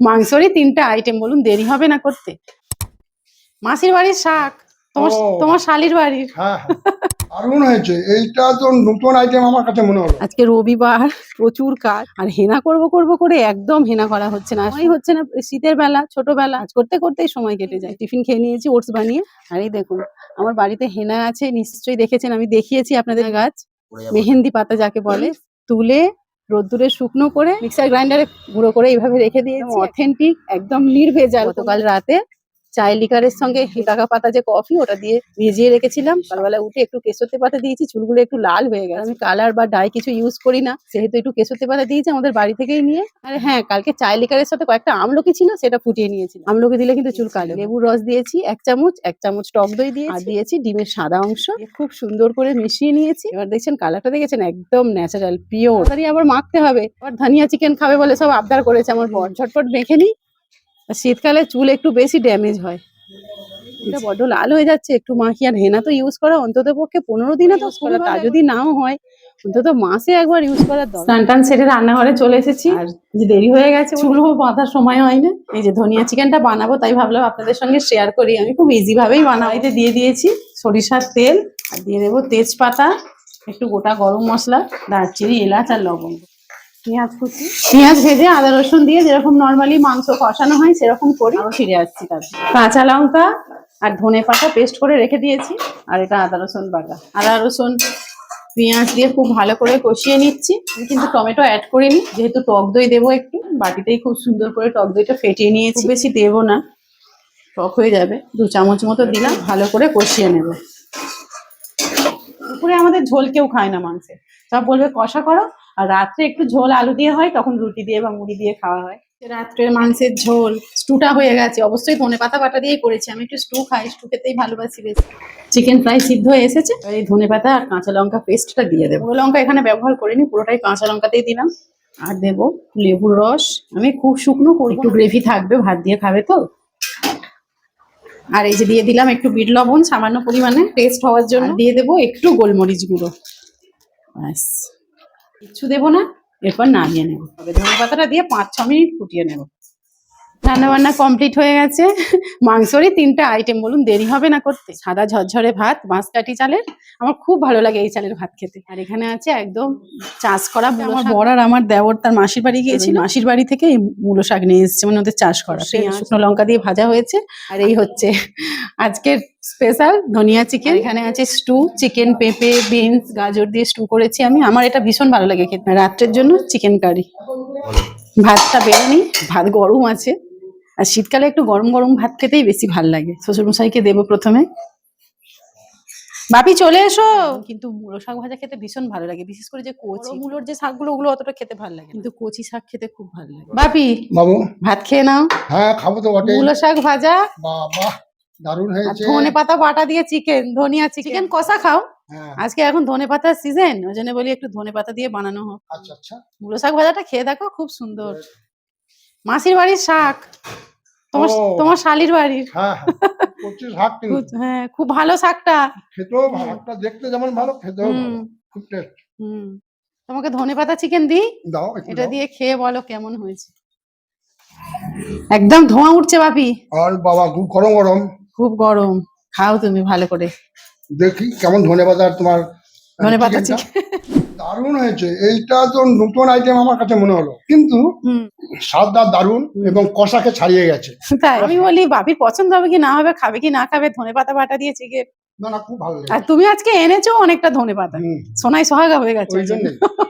মাংসরই 3টা আইটেম, বলুন দেরি হবে না করতে? মাসির বাড়ির শাক, তোমার তোমার শালির বাড়ির। হ্যাঁ হ্যাঁ, দারুণ হয়েছে। এইটা তো নতুন আইটেম আমার কাছে মনে হলো। আজকে রবিবার, প্রচুর কাজ, আর হেনা করব করব করে একদম হেনা করা হচ্ছে না, হচ্ছে না। শীতের বেলা, ছোটবেলা কাজ করতে করতেই সময় কেটে যায়। টিফিন খেয়ে নিয়েছি ওটস বানিয়ে। আর এই দেখুন আমার বাড়িতে হেনা আছে, নিশ্চয়ই দেখেছেন, আমি দেখিয়েছি আপনাদের। গাছ মেহেন্দি পাতা যাকে বলে, তুলে রোদ্দুরে শুকনো করে মিক্সার গ্রাইন্ডারে গুঁড়ো করে এইভাবে রেখে দিয়েছি। অথেন্টিক, একদম নির্ভেজাল। গতকাল রাতে চায় লিকারের সঙ্গে হিতাকা পাতা যে কফি, ওটা দিয়ে ভিজিয়ে রেখেছিলাম। সকালবেলা উঠে একটু কেশরতে পাতা দিয়েছি, চুলগুলো একটু লাল হয়ে গেছে। আমি কালার বা ডাই কিছু ইউজ করি না, সেহেতু একটু কেশরতে পাতা দিয়েছি আমাদের বাড়ি থেকেই নিয়ে। আর হ্যাঁ, কালকে চায় লিকারের সাথে কয়েকটা আমলকি ছিল, সেটা ফুটিয়ে নিয়েছি। আমলকি দিলে কিন্তু চুল কালো। লেবুর রস দিয়েছি 1 চামচ, 1 চামচ টক দই দিয়েছি, আর দিয়েছি ডিমের সাদা অংশ। খুব সুন্দর করে মিশিয়ে নিয়েছি। এবার দেখছেন কালারটা, দেখেছেন একদম ন্যাচারাল পিওর। আবার মাখতে হবে। আবার ধনিয়া চিকেন খাবে বলে সব আবদার করেছে আমার বর। ঝটপট মেখে নিই। শীতকালে চুল একটু বেশি ড্যামেজ হয়, এটা বড্ড লাল হয়ে যাচ্ছে। একটু মাখি। আর হেনা তো ইউজ করা অন্তত পক্ষে 15 দিনে তো করা, তা যদি নাও হয় অন্তত মাসে একবার ইউজ করার দরকার। স্নান টান সেরে রান্নাঘরে চলে এসেছি, আর যে দেরি হয়ে গেছে, চুলও বাঁধার সময় হয় না। এই যে ধনিয়া চিকেনটা বানাবো, তাই ভাবলাম আপনাদের সঙ্গে শেয়ার করি। আমি খুব ইজি ভাবেই বানাই। এতে দিয়ে দিয়েছি সরিষার তেল, আর দিয়ে দেবো তেজপাতা, একটু গোটা গরম মশলা, দারচিনি, এলাচ আর লবঙ্গ, পেঁয়াজ কুচি, পেঁয়াজ ভেজে আদা রসুন দিয়ে যেরকম নর্মালি মাংস কষানো হয় সেরকম করি। আরো ফিরে আসছি। তারপর কাঁচা লঙ্কা আর ধনে পাতা পেস্ট করে রেখে দিয়েছি, আর এটা আদা রসুন বাটা। আদা রসুন পেঁয়াজ দিয়ে খুব ভালো করে কষিয়ে নিচ্ছি। আমি কিন্তু টমেটো অ্যাড করিনি, যেহেতু টক দই দেবো একটু। বাটিতেই খুব সুন্দর করে টক দইটা ফেটিয়ে নিয়েছি, বেশি দেবো না, টক হয়ে যাবে। 2 চামচ মতো দিলাম, ভালো করে কষিয়ে নেব। দুপুরে আমাদের ঝোল কেউ খায় না মাংসে, সব বলবে কষা করো। আর রাত্রে একটু ঝোল আলু দিয়ে হয়, তখন রুটি দিয়ে বা মুড়ি দিয়ে খাওয়া হয়। রাত্রের মাংসের ঝোল স্টুটা হয়ে গেছে। অবশ্যই ধনেপাতা বাটা দিয়ে করেছি, আমি একটু স্টু খাই, স্টু খেতেই ভালোবাসি বেশি। চিকেন ফ্রাই সিদ্ধ হয়ে এসেছে, এই ধনেপাতা আর কাঁচা লঙ্কা পেস্টটা দিয়ে দেবো। পুরো লঙ্কা এখানে ব্যবহার করিনি, পুরোটাই কাঁচা লঙ্কাতেই দিলাম। আর দেবো লেবুর রস। আমি খুব শুকনো করবো, একটু গ্রেভি থাকবে, ভাত দিয়ে খাবে তো। আর এই যে দিয়ে দিলাম একটু বিট লবণ সামান্য পরিমাণে টেস্ট হওয়ার জন্য, দিয়ে দেবো একটু গোলমরিচ গুঁড়ো। ব্যাস, কিচ্ছু দেবো না। এরপর নামিয়ে নেবো। তবে ধনে পাতাটা দিয়ে 5-6 মিনিট ফুটিয়ে নেবো। রান্না বান্না কমপ্লিট হয়ে গেছে। মাংসরই 3টা আইটেম, বলুন দেরি হবে না করতে? সাদা ঝরঝরে ভাত, বাঁশকাঠি চালের। আমার খুব ভালো লাগে এই চালের ভাত খেতে। আর এখানে আছে একদম চাষ করা আমার বর আর আমার দেওর তার মাসির বাড়ি গিয়েছিল, মাসির বাড়ি থেকে এই মূলো শাক নিয়ে এসেছে, মানে ওদের চাষ করা। শুকনো লঙ্কা দিয়ে ভাজা হয়েছে। আর এই হচ্ছে আজকের স্পেশাল ধনিয়া চিকেন। এখানে আছে স্টু, চিকেন, পেঁপে, বিনস, গাজর দিয়ে স্টু করেছি আমি। আমার এটা ভীষণ ভালো লাগে খেতে। রাত্রের জন্য চিকেন কারি। ভাতটা বেড়ে নিই, ভাত গরম আছে। আর শীতকালে একটু গরম গরম ভাত খেতেই বেশি ভাল লাগে। শ্বশুরমশাইকে দেবো প্রথমে। বাপি চলে এসো। কিন্তু মূলো শাক ভাজা খেতে ভীষণ ভালো লাগে, বিশেষ করে যে কচি মূলোর যে শাকগুলো, ওগুলো অতটা খেতে ভালো লাগে, কিন্তু কচি শাক খেতে খুব ভালো লাগে। বাপি বাবু, ভাত খেয়ে নাও। হ্যাঁ খাবো তো বটে। মূলো শাক ভাজা, বাবা দারুণ হয়েছে। ধনে পাতা বাটা দিয়ে চিকেন, ধনিয়া চিকেন কষা খাও। হ্যাঁ আজকে এখন ধনে পাতার সিজন, ওই জন্য বলি একটু ধনে পাতা দিয়ে বানানো হোক। আচ্ছা আচ্ছা। মূলো শাক ভাজাটা খেয়ে দেখো, খুব সুন্দর। মাসির বাড়ির শাক, তোমার তোমার শালির বাড়ির। হ্যাঁ হ্যাঁ, কচি শাক কিন্তু। হ্যাঁ, খুব ভালো শাকটা। খেতেও শাকটা দেখতে যেমন ভালো, খেতেও ভালো, খুব টেস্ট। তোমাকে ধনেপাতা চিকেন দিই, দাও একটু এটা দাও। দিয়ে খেয়ে বলো কেমন হয়েছে। একদম ধোঁয়া উঠছে বাপি। আর বাবা খুব গরম গরম। খুব গরম, খাও তুমি ভালো করে। দেখি কেমন ধনেপাতা তোমার ধনেপাতা চিকেনটা। চিকেন দারুণ হয়েছে। এইটা তো নতুন আইটেম আমার কাছে মনে হলো, কিন্তু স্বাদটা দারুণ এবং কষাকে ছাড়িয়ে গেছে। তাই আমি বলি বাপির পছন্দ হবে কি না হবে, খাবে কি না খাবে ধনেপাতা বাটা দিয়ে চিকেন। না না, খুব ভালো আর লেগেছে। তুমি আজকে এনেছো অনেকটা ধনেপাতা, সোনায় সোহাগা হয়ে গেছে। ওই জন্যই।